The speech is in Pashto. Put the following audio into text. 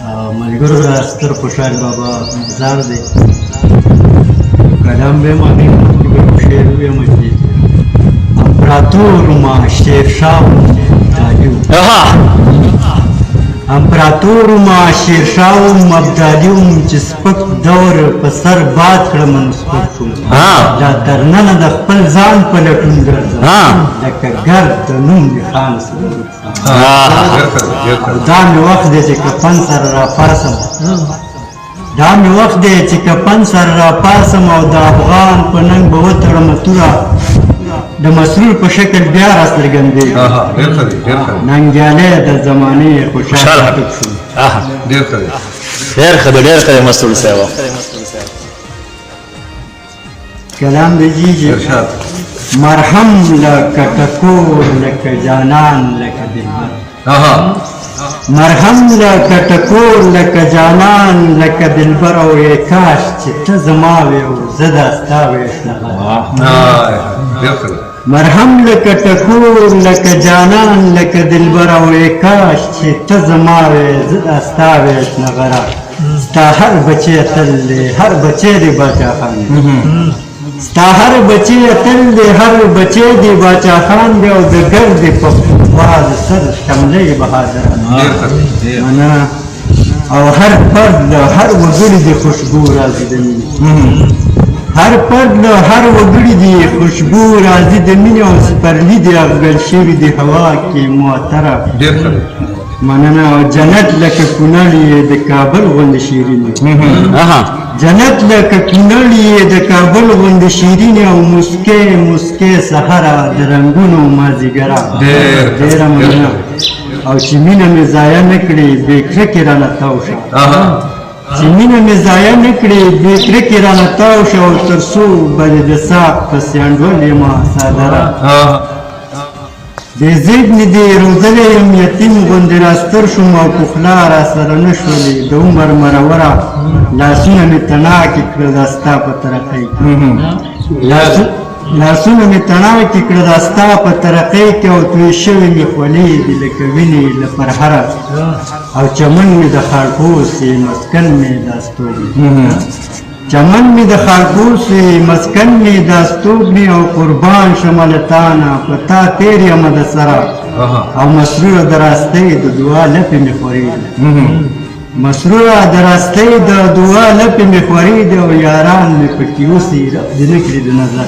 ملګرو د ستر خوشحال بابا زار دی کلام به معنی شعر ویم چې امپراتور ما شیرشاه مبدالیو امپراتور ما شیرشاه مبدالیو چې سپک دور په سر باد کړم سپک شوم دا تر ننه د خپل ځان په لټون ګرځم لکه ګرد د نوم د خان سره دا مې وخت دی چې کفن سره راپاسم دا مې وخت دی چې کفن سره راپاسم او د افغان په ننګ به وتړم توره د مسرور په شکل بیا راڅرګندېږي ننګیالی د زمانې خوشحال خټک شو ډېر ښه دی ډېر ښه دی مسرور صاحب کلام دی جی مرهم لکه ټکور لکه جانان لکه دلبر مرهم لکه ټکور لکه جانان لکه دلبر او ای کاش چې ته زما وې او زه دا ستا وې مرهم لکه ټکور لکه جانان لکه دلبر او ای کاش چې ته زما وې زه دا ستا وې نغره ستا هر بچی تل دی هر بچی دی باچا خان ستا هر بچی اتل دی هر بچی دی باچا خان دی او د ګرد پښتونخوا د سر شملې بهادر مننه او هر فرد له هر وګړي د خوشبو راځي د مینې هر فرد له هر وګړي د خوشبو راځي د مینې او سپرلي د افغل شوي د هوا کې معطره مننه او جنت لکه کونړ یې د کابل غوندې شیرینې جنت لکه کونړ یې د کابل غوندې شیرینې او مسکې مسکې سهره د رنګونو مازدیګره ډېره مننه او چې مینه مې ضایع نه کړې بې کرکې رانه تاو شه چې مینه مې ضایع نه کړې بې کرکې رانه تاو شه او تر څو به دې د ساق په سیانډول یمه سادره بې زیږنې دې روزلی یم یتیم غوندې راستر شوم او پخلا راسره نه شولې د عمر مروره لاسونه مې تڼاکې کړه دا ستا په ترقۍ لاسونه مې تڼاکې کړه دا ستا په ترقۍ کې او توی شوې مې خولې دي لکه وینې له پرهره او چمن مې د خاړپوس یې مسکن مې دا ستوګې چمن می د خاکوس مسکن می دا ستوګنې او قربان شمه له تانه په تا تېر یمه د سره او مسروره د راستۍ د دعا لپې مې خورېږي مسروره د راستۍ د دعا لپې مې خورېږي او یاران مې پکې اوسي رب دې نه کړي د نظره